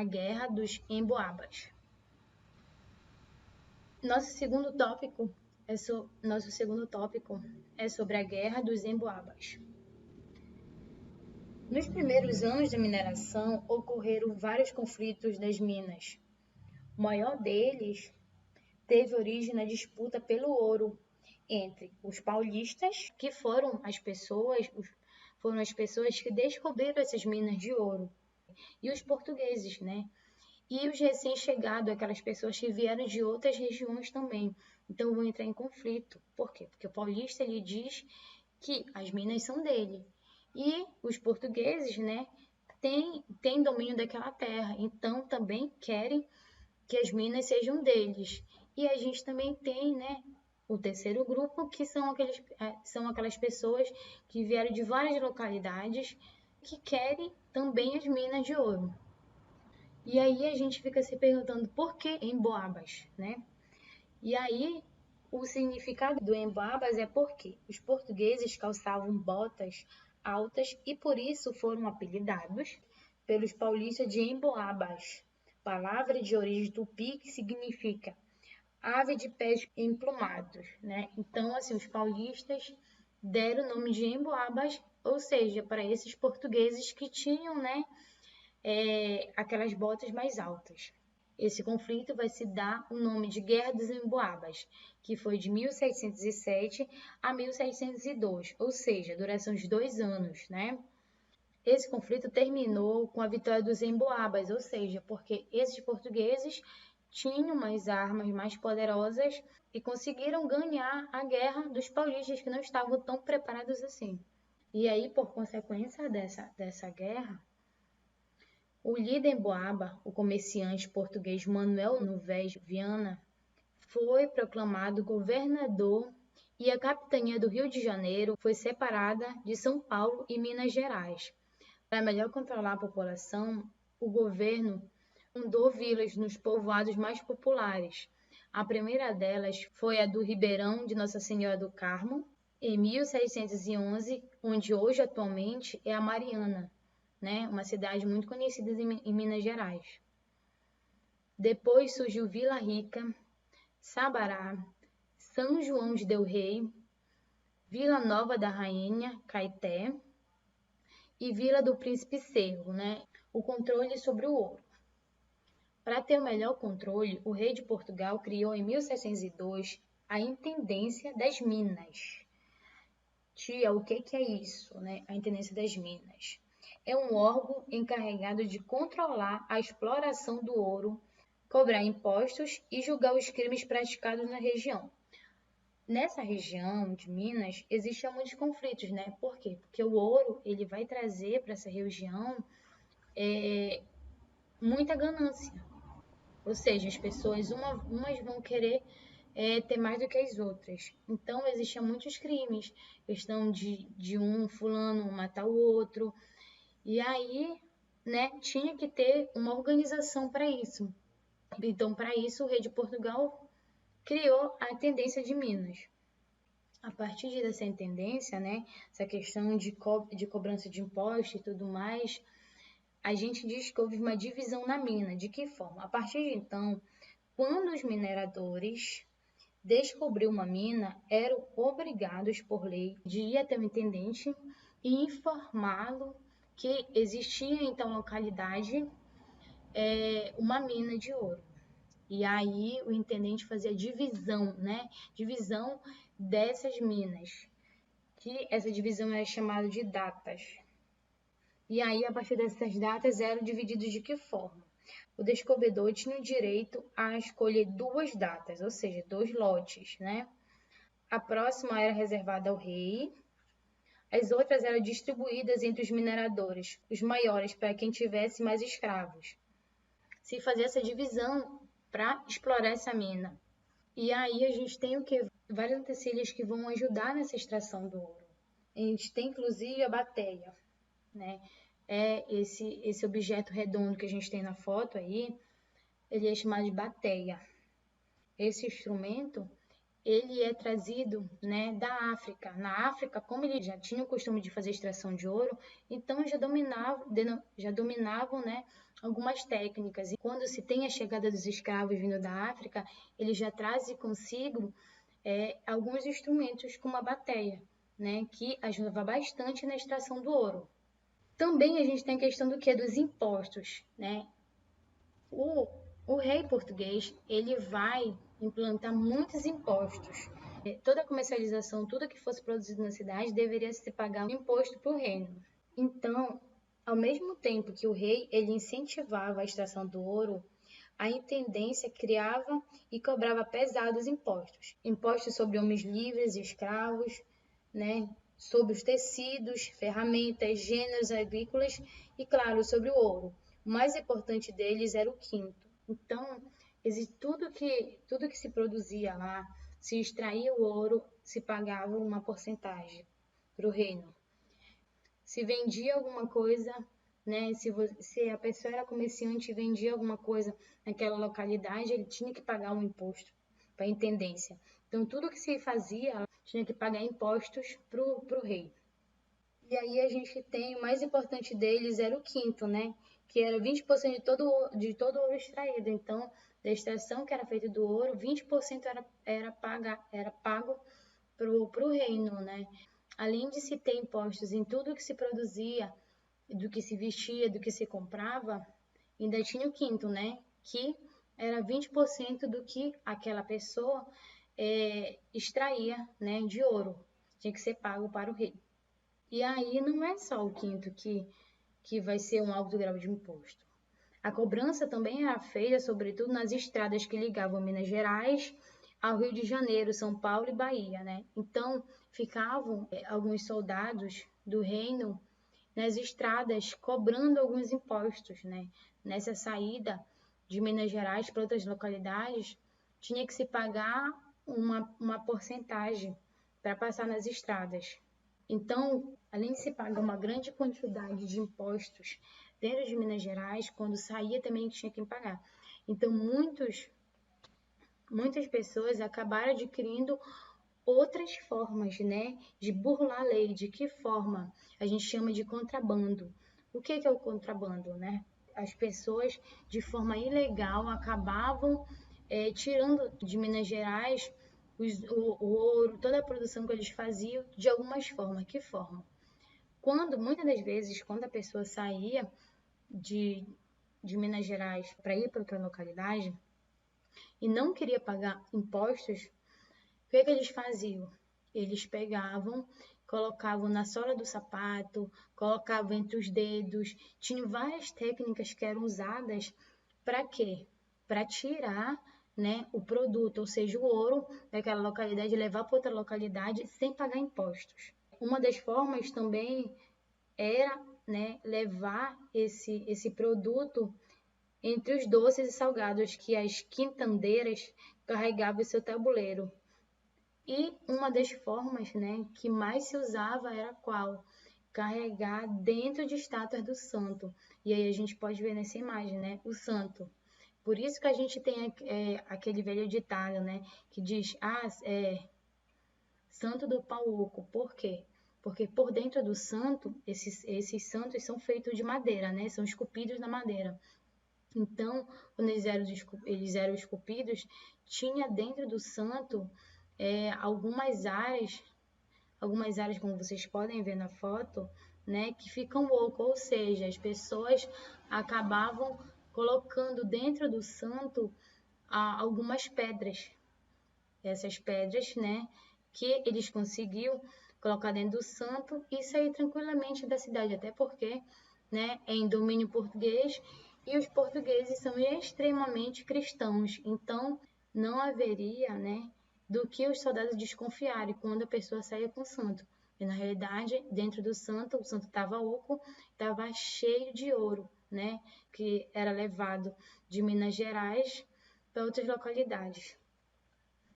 a Guerra dos Emboabas. Nosso segundo tópico é sobre a Guerra dos Emboabas. Nos primeiros anos da mineração, ocorreram vários conflitos das minas. O maior deles teve origem na disputa pelo ouro entre os paulistas, que foram as pessoas que descobriram essas minas de ouro, e os portugueses, né? E os recém-chegados, aquelas pessoas que vieram de outras regiões também. Então, vão entrar em conflito. Por quê? Porque o paulista, ele diz que as minas são dele. E os portugueses, né, têm domínio daquela terra. Então, também querem que as minas sejam deles. E a gente também tem, né, o terceiro grupo, que são aquelas pessoas que vieram de várias localidades que querem também as minas de ouro. E aí a gente fica se perguntando por que Emboabas, né? E aí o significado do Emboabas é porque os portugueses calçavam botas altas e por isso foram apelidados pelos paulistas de Emboabas, palavra de origem tupi que significa ave de pés emplumados, né? Então, assim, os paulistas deram o nome de Emboabas, ou seja, para esses portugueses que tinham, né, aquelas botas mais altas. Esse conflito vai se dar o nome de Guerra dos Emboabas, que foi de 1607 a 1602, ou seja, duração de 2 anos, né? Esse conflito terminou com a vitória dos Emboabas, ou seja, porque esses portugueses tinham umas armas mais poderosas e conseguiram ganhar a guerra dos paulistas que não estavam tão preparados assim. E aí, por consequência dessa guerra, o líder Emboaba, o comerciante português Manuel Noves Viana, foi proclamado governador e a capitania do Rio de Janeiro foi separada de São Paulo e Minas Gerais. Para melhor controlar a população, o governo fundou vilas nos povoados mais populares. A primeira delas foi a do Ribeirão de Nossa Senhora do Carmo, em 1611, onde hoje atualmente é a Mariana, né? Uma cidade muito conhecida em Minas Gerais. Depois surgiu Vila Rica, Sabará, São João de Del Rei, Vila Nova da Rainha, Caeté, e Vila do Príncipe Cerro, né? O controle sobre o ouro. Para ter o melhor controle, o rei de Portugal criou em 1602 a Intendência das Minas. Tia, o que é isso, né? A Intendência das Minas. É um órgão encarregado de controlar a exploração do ouro, cobrar impostos e julgar os crimes praticados na região. Nessa região de Minas, existem muitos conflitos, né? Por quê? Porque o ouro, ele vai trazer para essa região muita ganância. Ou seja, as pessoas, umas vão querer ter mais do que as outras. Então, existiam muitos crimes. Questão de um fulano matar o outro. E aí, né, tinha que ter uma organização para isso. Então, para isso, o rei de Portugal criou a Intendência de Minas. A partir dessa intendência, né, essa questão de cobrança de imposto e tudo mais, a gente diz que houve uma divisão na mina. De que forma? A partir de então, quando os mineradores descobriam uma mina, eram obrigados por lei de ir até o intendente e informá-lo que existia em tal localidade uma mina de ouro. E aí o intendente fazia divisão, né? Divisão dessas minas, que essa divisão é chamada de datas. E aí, a partir dessas datas, eram divididos de que forma? O descobridor tinha o direito a escolher 2 datas, ou seja, 2 lotes, né? A próxima era reservada ao rei, as outras eram distribuídas entre os mineradores, os maiores para quem tivesse mais escravos. Se fazia essa divisão para explorar essa mina. E aí a gente tem o quê? Vários utensílios que vão ajudar nessa extração do ouro. A gente tem inclusive a bateia, né? É esse objeto redondo que a gente tem na foto aí, ele é chamado de bateia. Esse instrumento, ele é trazido, né, da África. Na África, como eles já tinham o costume de fazer extração de ouro, então já dominavam, né, algumas técnicas. E quando se tem a chegada dos escravos vindo da África, eles já trazem consigo alguns instrumentos como a bateia, né, que ajudava bastante na extração do ouro. Também a gente tem a questão do que? Dos impostos, né? O rei português, ele vai implantar muitos impostos. Toda a comercialização, tudo que fosse produzido na cidade, deveria se pagar um imposto para o reino. Então, ao mesmo tempo que o rei ele incentivava a extração do ouro, a intendência criava e cobrava pesados impostos. Impostos sobre homens livres e escravos, né? Sobre os tecidos, ferramentas, gêneros agrícolas e, claro, sobre o ouro. O mais importante deles era o quinto. Então, tudo que se produzia lá, se extraía o ouro, se pagava uma porcentagem para o reino. Se vendia alguma coisa, né? Se a pessoa era comerciante e vendia alguma coisa naquela localidade, ele tinha que pagar um imposto para a intendência. Então, tudo que se fazia tinha que pagar impostos para o rei. E aí a gente tem, o mais importante deles era o quinto, né? Que era 20% de todo o ouro extraído. Então, da extração que era feita do ouro, 20% era pago para o reino, né? Além de se ter impostos em tudo que se produzia, do que se vestia, do que se comprava, ainda tinha o quinto, né? Que era 20% do que aquela pessoa extraía, né, de ouro. Tinha que ser pago para o rei. E aí não é só o quinto que vai ser um alto grau de imposto. A cobrança também era feita, sobretudo, nas estradas que ligavam Minas Gerais ao Rio de Janeiro, São Paulo e Bahia, né? Então, ficavam alguns soldados do reino nas estradas cobrando alguns impostos, né? Nessa saída de Minas Gerais para outras localidades, tinha que se pagar uma porcentagem para passar nas estradas. Então, além de se pagar uma grande quantidade de impostos dentro de Minas Gerais, quando saía também tinha que pagar. Então, muitas pessoas acabaram adquirindo outras formas, né, de burlar a lei. De que forma? A gente chama de contrabando. O que é o contrabando, né? As pessoas, de forma ilegal, acabavam tirando de Minas Gerais o ouro, toda a produção que eles faziam, de algumas formas. Que forma? Muitas das vezes, quando a pessoa saía de Minas Gerais para ir para outra localidade e não queria pagar impostos, o que eles faziam? Eles pegavam, colocavam na sola do sapato, colocavam entre os dedos. Tinham várias técnicas que eram usadas para quê? Para tirar, né, o produto, ou seja, o ouro daquela localidade e levar para outra localidade sem pagar impostos. Uma das formas também era, né, levar esse produto entre os doces e salgados que as quintandeiras carregavam em seu tabuleiro. E uma das formas, né, que mais se usava era qual? Carregar dentro de estátuas do santo. E aí a gente pode ver nessa imagem, né, o santo. Por isso que a gente tem aquele velho ditado, né, que diz, santo do pau oco. Por quê? Porque por dentro do santo, esses santos são feitos de madeira, né, são esculpidos na madeira. Então, quando eles eram esculpidos, tinha dentro do santo algumas áreas como vocês podem ver na foto, né, que ficam oco, ou seja, as pessoas acabavam colocando dentro do santo algumas pedras. Essas pedras, né, que eles conseguiam colocar dentro do santo e sair tranquilamente da cidade, até porque, né, é em domínio português e os portugueses são extremamente cristãos, então não haveria, né, do que os soldados desconfiarem quando a pessoa saía com o santo. E na realidade, dentro do santo, o santo estava oco, estava cheio de ouro, né, que era levado de Minas Gerais para outras localidades.